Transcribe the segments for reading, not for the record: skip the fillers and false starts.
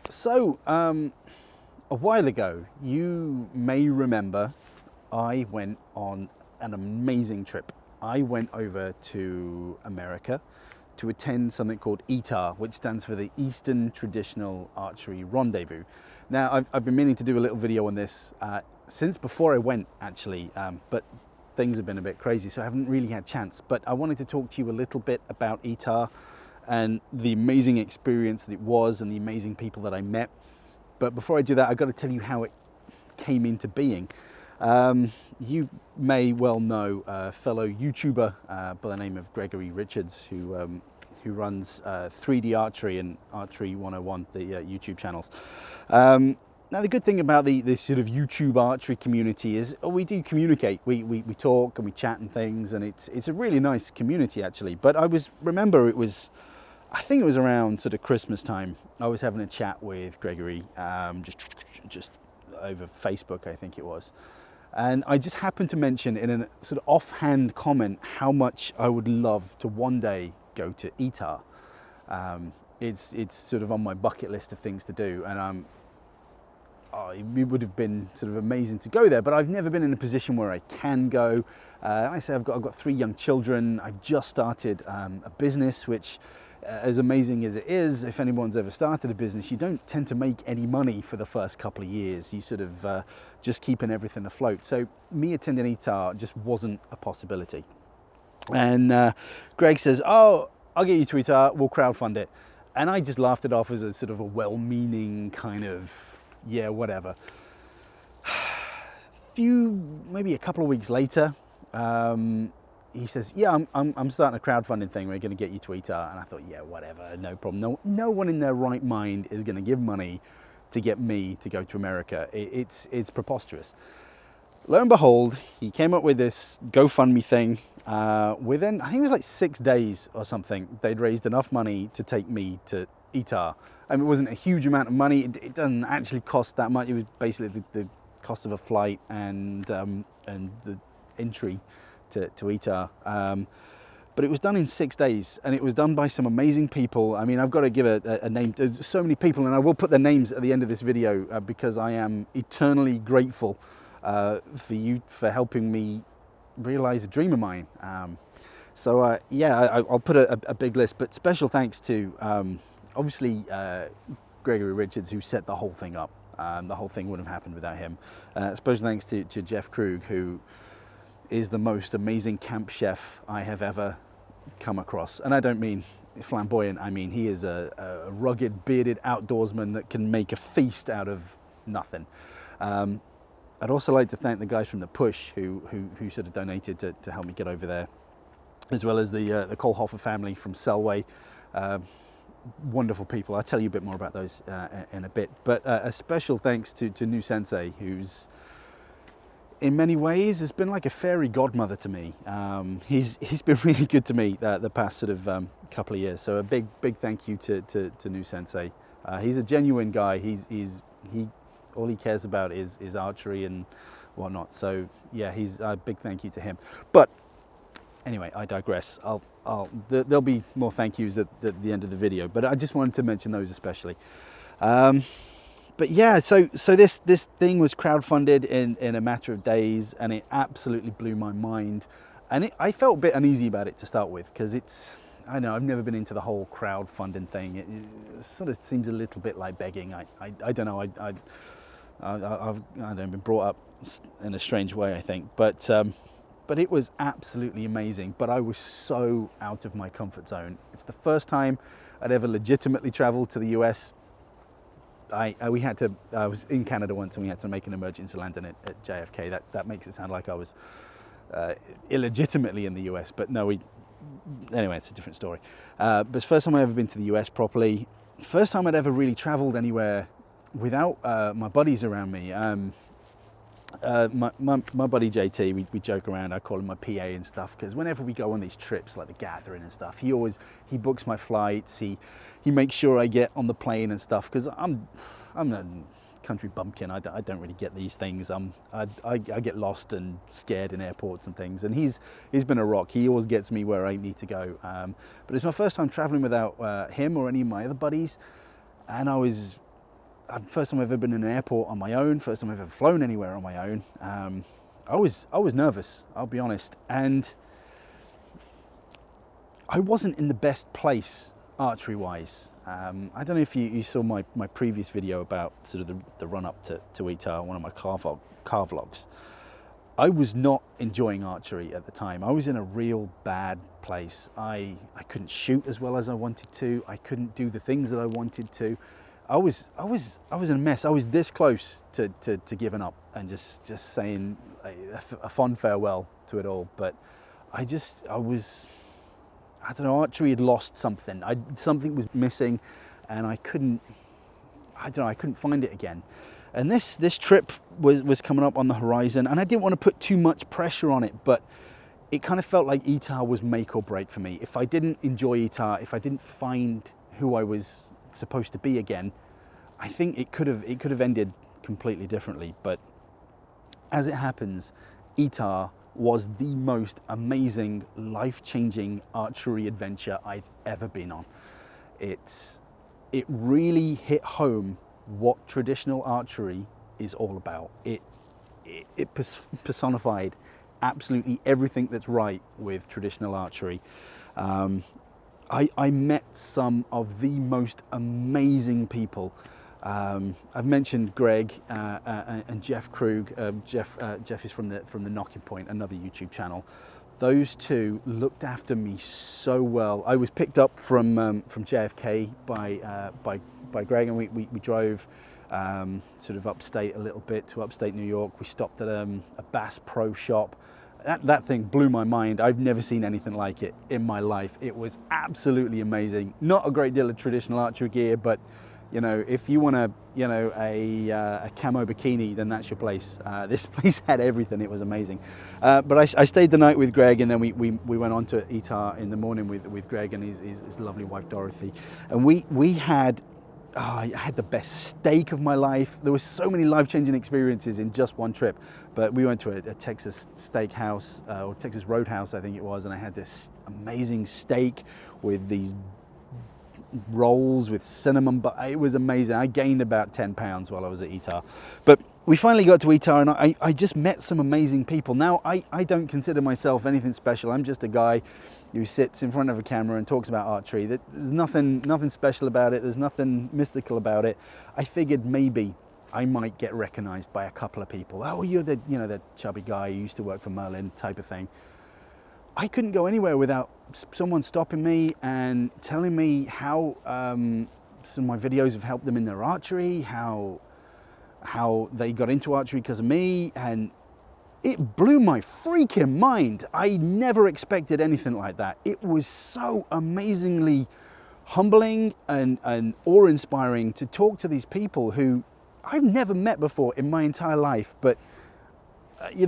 So, a while ago, you may remember I went on an amazing trip. I went over to America to attend something called ETAR, which stands for the Eastern Traditional Archery Rendezvous. Now, I've been meaning to do a little video on this since before I went, actually, but things have been a bit crazy, so I haven't really had a chance. But I wanted to talk to you a little bit about ETAR and the amazing experience that it was and the amazing people that I met. But before I do that, I've got to tell you how it came into being. You may well know a fellow YouTuber by the name of Reges, who runs 3D Archery and Archery 101, the YouTube channels. Now, the good thing about this sort of YouTube archery community is we do communicate. We talk and we chat and things, and it's a really nice community, actually. But I think it was around sort of Christmas time. I was having a chat with Gregory, just over Facebook, I think it was. And I just happened to mention in a sort of offhand comment how much I would love to one day go to ETAR. It's sort of on my bucket list of things to do, and it would have been sort of amazing to go there, but I've never been in a position where I can go. I say I've got 3 young children. I've just started a business, which, as amazing as it is, if anyone's ever started a business, you don't tend to make any money for the first couple of years. You sort of just keeping everything afloat. So me attending ETAR just wasn't a possibility. And Greg says, "Oh, I'll get you to ETAR, we'll crowdfund it." And I just laughed it off as a sort of a well-meaning kind of, yeah, whatever. Maybe a couple of weeks later, he says, "Yeah, I'm starting a crowdfunding thing. We're going to get you to ETAR." And I thought, yeah, whatever, no problem. No one in their right mind is going to give money to get me to go to America. It's preposterous. Lo and behold, he came up with this GoFundMe thing. Within, I think it was like 6 days or something, they'd raised enough money to take me to ETAR. I mean, it wasn't a huge amount of money. It doesn't actually cost that much. It was basically the cost of a flight and the entry to ETAR. But it was done in 6 days, and it was done by some amazing people. I mean, I've got to give a name to so many people, and I will put their names at the end of this video because I am eternally grateful for you for helping me realize a dream of mine. Yeah, I'll put a big list, but special thanks to obviously Gregory Reges, who set the whole thing up. The whole thing wouldn't have happened without him. Special thanks to Jeff Krug, who is the most amazing camp chef I have ever come across. And I don't mean flamboyant, I mean he is a rugged, bearded outdoorsman that can make a feast out of nothing. I'd also like to thank the guys from the Push who sort of donated to help me get over there, as well as the Kohlhofer family from Selway. Wonderful people. I'll tell you a bit more about those in a bit. But a special thanks to new sensei, who's in many ways has been like a fairy godmother to me. He's been really good to me the past sort of couple of years. So a big thank you to new sensei. He's a genuine guy. He all he cares about is archery and whatnot. So yeah, he's a big thank you to him. But anyway, I digress. There'll be more thank yous at the end of the video, but I just wanted to mention those especially. But yeah, so this thing was crowdfunded in a matter of days, and it absolutely blew my mind. And I felt a bit uneasy about it to start with, because I know I've never been into the whole crowdfunding thing. It sort of seems a little bit like begging. I don't know. I've been brought up in a strange way, I think. But it was absolutely amazing. But I was so out of my comfort zone. It's the first time I'd ever legitimately traveled to the US. I was in Canada once, and we had to make an emergency landing at JFK. That makes it sound like I was illegitimately in the US, but no, anyway, it's a different story. But it's the first time I'd ever been to the US properly. First time I'd ever really traveled anywhere without my buddies around me. My buddy JT, we joke around, I call him my PA and stuff, because whenever we go on these trips like the gathering and stuff, he books my flights, he makes sure I get on the plane and stuff, because I'm a country bumpkin. I don't really get these things. I get lost and scared in airports and things, and he's been a rock. He always gets me where I need to go. But it's my first time traveling without him or any of my other buddies, and I was first time I've ever been in an airport on my own, first time I've ever flown anywhere on my own. I was nervous, I'll be honest, and I wasn't in the best place archery wise. I don't know if you saw my previous video about sort of the run up to ETAR, one of my car vlogs. I was not enjoying archery at the time. I was in a real bad place. I couldn't shoot as well as I wanted to. I couldn't do the things that I wanted to. I was in a mess. I was this close to giving up and just saying a fond farewell to it all. But I don't know, archery had lost something. Something was missing, and I couldn't find it again. And this trip was coming up on the horizon, and I didn't want to put too much pressure on it, but it kind of felt like ETAR was make or break for me. If I didn't enjoy ETAR, if I didn't find who I was supposed to be again, I think it could have ended completely differently. But as it happens, ETAR was the most amazing, life-changing archery adventure I've ever been on. It really hit home what traditional archery is all about. It personified absolutely everything that's right with traditional archery. I met some of the most amazing people. I've mentioned Greg and Jeff Krug. Jeff is from the Knocking Point, another YouTube channel. Those two looked after me so well. I was picked up from JFK by Greg, and we drove sort of upstate a little bit to upstate New York. We stopped at a Bass Pro shop. That thing blew my mind. I've never seen anything like it in my life. It was absolutely amazing. Not a great deal of traditional archery gear, but you know, if you want a camo bikini, then that's your place. This place had everything. It was amazing. But I stayed the night with Greg, and then we went on to ETAR in the morning with Greg and his lovely wife Dorothy, and we had I had the best steak of my life. There were so many life-changing experiences in just one trip. But we went to a Texas steakhouse, or Texas Roadhouse, I think it was, and I had this amazing steak with these rolls with cinnamon, but it was amazing. I gained about 10 pounds while I was at ETAR. But we finally got to ETAR, and I just met some amazing people. Now, I don't consider myself anything special. I'm just a guy who sits in front of a camera and talks about archery. There's nothing special about it. There's nothing mystical about it. I figured maybe I might get recognized by a couple of people. Oh, you're the chubby guy who used to work for Merlin type of thing. I couldn't go anywhere without someone stopping me and telling me how some of my videos have helped them in their archery, how they got into archery because of me, and it blew my freaking mind. I never expected anything like that. It was so amazingly humbling and awe-inspiring to talk to these people who I've never met before in my entire life, but it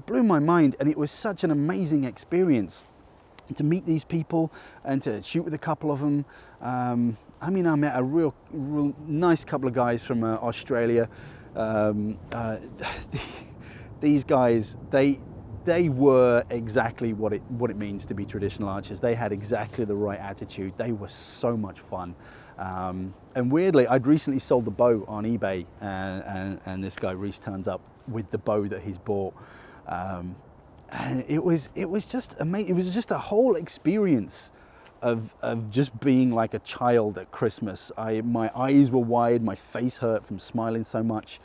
blew my mind, and it was such an amazing experience to meet these people and to shoot with a couple of them. I met a real nice couple of guys from Australia. These guys, they were exactly what it means to be traditional archers. They had exactly the right attitude. They were so much fun. And weirdly, I'd recently sold the bow on eBay, and this guy Reese turns up with the bow that he's bought, and it was just amazing. It was just a whole experience of just being like a child at Christmas. My eyes were wide, my face hurt from smiling so much.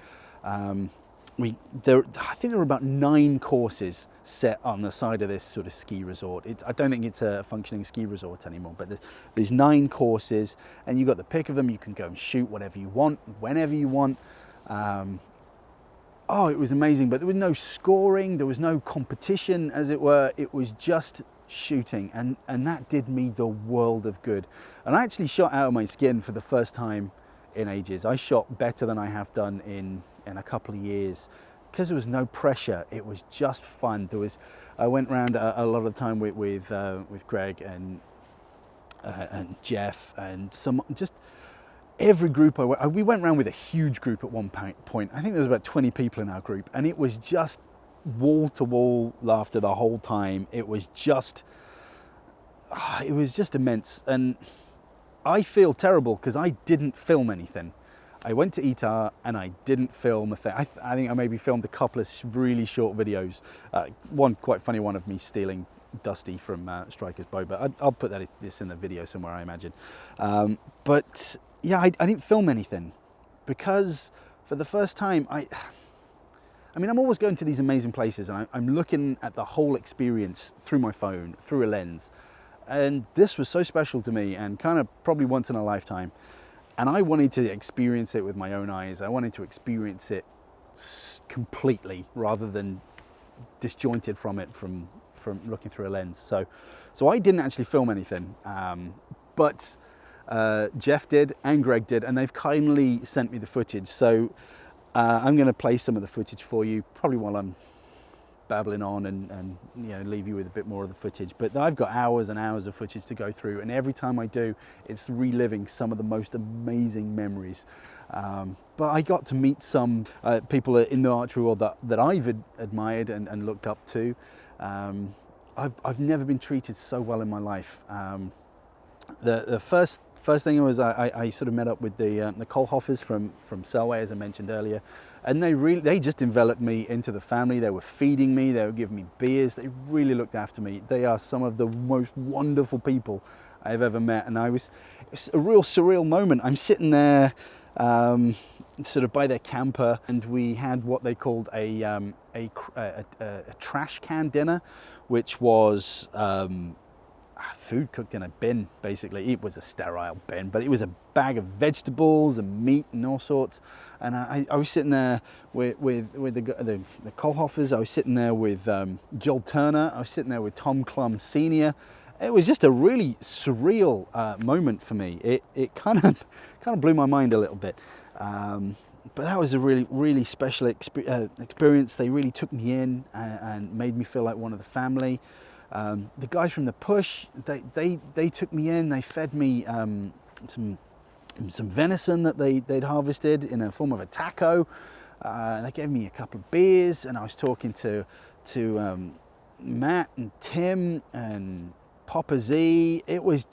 I think there were about 9 courses set on the side of this sort of ski resort. I don't think it's a functioning ski resort anymore, but there's 9 courses, and you got the pick of them. You can go and shoot whatever you want, whenever you want. It was amazing, but there was no scoring, there was no competition, as it were. It was just shooting, and that did me the world of good. And I actually shot out of my skin for the first time in ages. I shot better than I have done in a couple of years, because there was no pressure. It was just fun. I went around a lot of time with Greg and Jeff and just every group we went around with a huge group at one point. I think there was about 20 people in our group, and it was just wall-to-wall laughter the whole time. It was just immense. And I feel terrible because I didn't film anything. I went to ETAR and I didn't film a thing. I think I maybe filmed a couple of really short videos. One quite funny one of me stealing Dusty from Striker's bow, but I'll put this in the video somewhere, I imagine. But yeah, I didn't film anything because for the first time, I mean, I'm always going to these amazing places and I'm looking at the whole experience through my phone, through a lens. And this was so special to me and kind of probably once in a lifetime. And I wanted to experience it with my own eyes. I wanted to experience it completely rather than disjointed from it from looking through a lens. So I didn't actually film anything, but Jeff did and Greg did, and they've kindly sent me the footage. So I'm going to play some of the footage for you, probably while I'm babbling on and you know, leave you with a bit more of the footage. But I've got hours and hours of footage to go through, and every time I do, it's reliving some of the most amazing memories. But I got to meet some people in the archery world that I've admired and looked up to. I've never been treated so well in my life. The first thing was I sort of met up with the Kohlhofers from Selway, as I mentioned earlier, and they just enveloped me into the family. They were feeding me, they were giving me beers, they really looked after me. They are some of the most wonderful people I've ever met, and it's a real surreal moment. I'm sitting there sort of by their camper, and we had what they called a trash can dinner, which was food cooked in a bin. Basically, it was a sterile bin, but it was a bag of vegetables and meat and all sorts. And I was sitting there with the Kohlhofers. I was sitting there with Joel Turner. I was sitting there with Tom Clum Senior. It was just a really surreal moment for me. It kind of blew my mind a little bit. But that was a really special experience. They really took me in and made me feel like one of the family. The guys from the Push, they took me in. They fed me some venison that they'd harvested in a form of a taco. They gave me a couple of beers, and I was talking to Matt and Tim and Papa Z. It was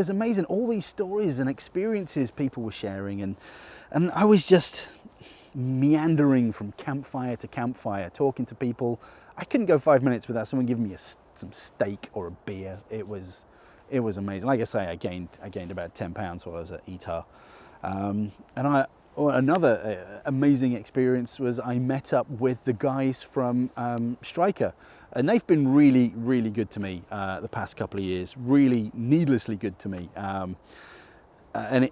amazing. All these stories and experiences people were sharing, and I was just meandering from campfire to campfire, talking to people. I couldn't go 5 minutes without someone giving me some steak or a beer. It was amazing. Like I say, I gained about 10 pounds while I was at ETAR. Another amazing experience was I met up with the guys from Striker, and they've been really, really good to me the past couple of years. Really needlessly good to me. And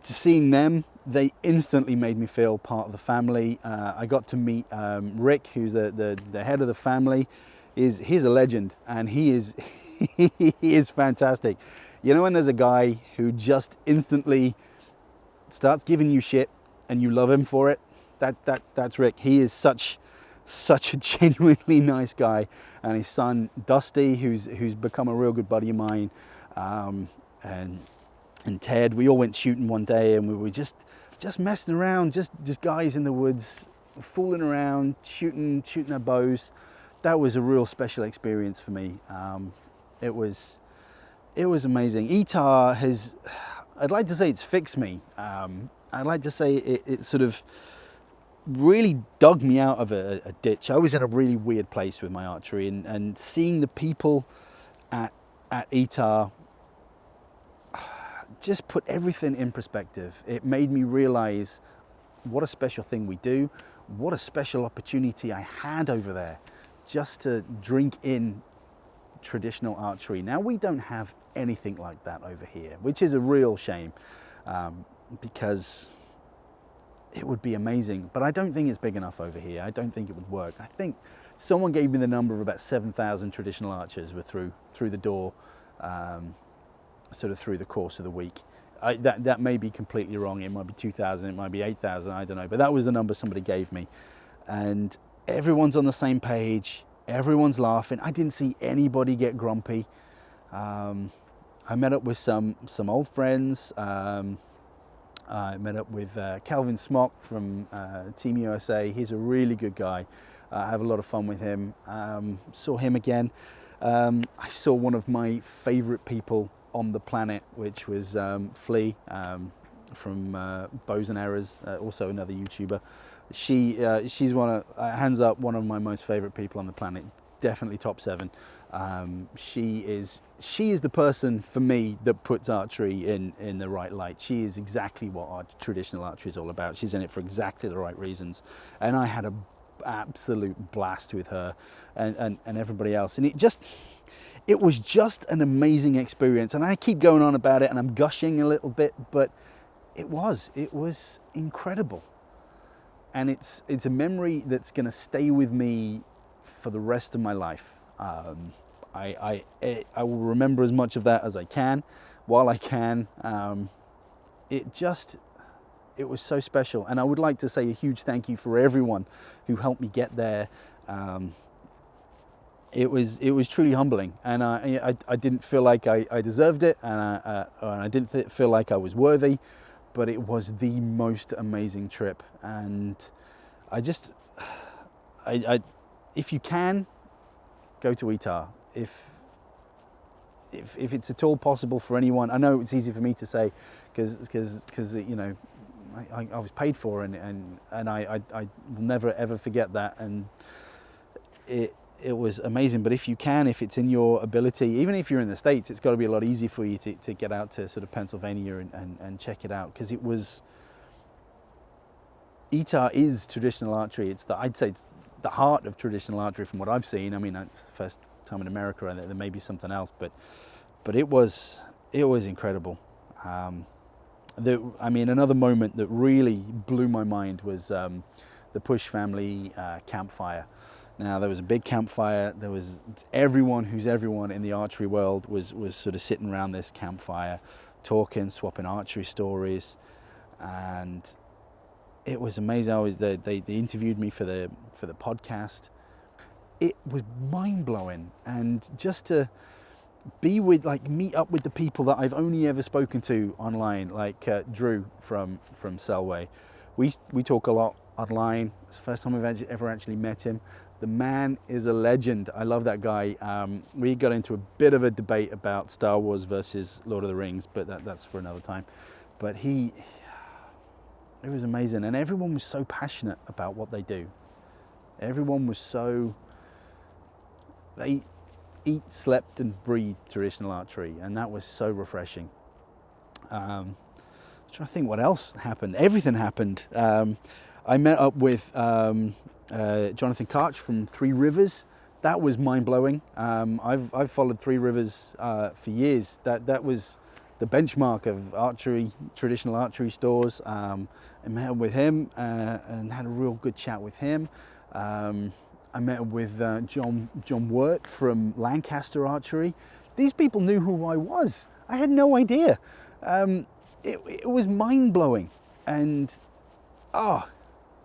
seeing them, they instantly made me feel part of the family. I got to meet Rick, who's the head of the family. He's a legend, and he is fantastic. You know, when there's a guy who just instantly starts giving you shit and you love him for it, that's Rick. He is such a genuinely nice guy, and his son Dusty, who's become a real good buddy of mine, and Ted. We all went shooting one day, and we were just messing around, just guys in the woods, fooling around, shooting our bows. That was a real special experience for me. It was amazing. ETAR has, I'd like to say it's fixed me. I'd like to say it sort of really dug me out of a ditch. I was in a really weird place with my archery, and seeing the people at ETAR just put everything in perspective. It made me realize what a special thing we do, what a special opportunity I had over there just to drink in traditional archery. Now, we don't have anything like that over here, which is a real shame, because it would be amazing, but I don't think it's big enough over here. I don't think it would work. I think someone gave me the number of about 7,000 traditional archers were through the door, sort of through the course of the week. That may be completely wrong. It might be 2,000, it might be 8,000, I don't know, but that was the number somebody gave me. And everyone's on the same page, everyone's laughing. I didn't see anybody get grumpy. I met up with some old friends. I met up with Calvin Smock from Team USA. He's a really good guy. I have a lot of fun with him. Saw him again. I saw one of my favorite people on the planet, which was Flea from Bows and Errors, also another YouTuber. She's hands up, one of my most favorite people on the planet, definitely top 7. She is the person for me that puts archery in the right light. She is exactly what traditional archery is all about. She's in it for exactly the right reasons, and I had an absolute blast with her and everybody else, and it was just an amazing experience. And I keep going on about it and I'm gushing a little bit, but it was incredible, and it's a memory that's going to stay with me for the rest of my life. I will remember as much of that as I can, while I can. It was so special, and I would like to say a huge thank you for everyone who helped me get there. It was truly humbling, and I didn't feel like I deserved it, and I didn't feel like I was worthy, but it was the most amazing trip. And if you can, go to ETAR. If it's at all possible for anyone, I know it's easy for me to say because you know I was paid for, and I will never ever forget that, and it was amazing. But if you can, if it's in your ability, even if you're in the States, it's got to be a lot easier for you to get out to sort of Pennsylvania and check it out, because ETAR is traditional archery. I'd say it's the heart of traditional archery from what I've seen. I mean, it's the first time in America, and there may be something else, but it was incredible. Another moment that really blew my mind was the Push family campfire. Now, there was a big campfire. There was everyone in the archery world was sort of sitting around this campfire, talking, swapping archery stories, and it was amazing. They interviewed me for the podcast. It was mind-blowing, and just to meet up with the people that I've only ever spoken to online, like Drew from Selway. We talk a lot online. It's the first time I've ever actually met him. The man is a legend. I love that guy. We got into a bit of a debate about Star Wars versus Lord of the Rings, but that's for another time. But it was amazing, and everyone was so passionate about what they do. Everyone was they eat, slept and breathed traditional archery, and that was so refreshing. I'm trying to think what else happened. Everything happened. I met up with Jonathan Karch from Three Rivers. That was mind-blowing. I've followed Three Rivers for years. That was the benchmark of archery, traditional archery stores. I met up with him and had a real good chat with him. I met with John Wirt from Lancaster Archery. These people knew who I was. I had no idea. It was mind-blowing. And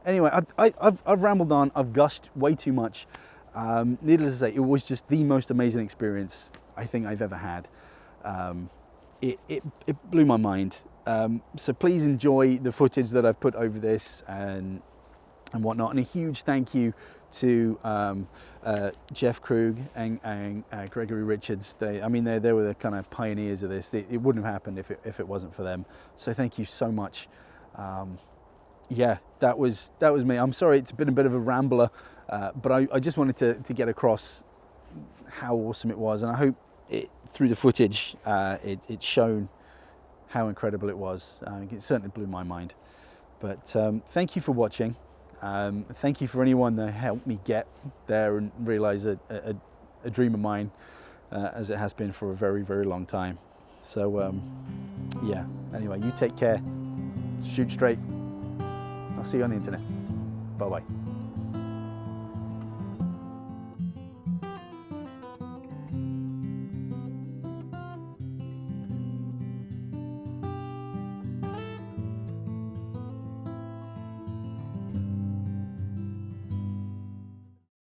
anyway, I've rambled on. I've gushed way too much. Needless to say, it was just the most amazing experience I think I've ever had. It blew my mind. So please enjoy the footage that I've put over this and whatnot. And a huge thank you to Jeff Krug and Gregory Richards. They were the kind of pioneers of this. It wouldn't have happened if it wasn't for them. So thank you so much. Yeah, that was me. I'm sorry it's been a bit of a rambler, but I just wanted to get across how awesome it was, and I hope through the footage it's shown how incredible it was. It certainly blew my mind. But thank you for watching. Thank you for anyone that helped me get there and realize a dream of mine, as it has been for a very, very long time. So yeah, anyway, you take care, shoot straight. I'll see you on the internet. Bye-bye.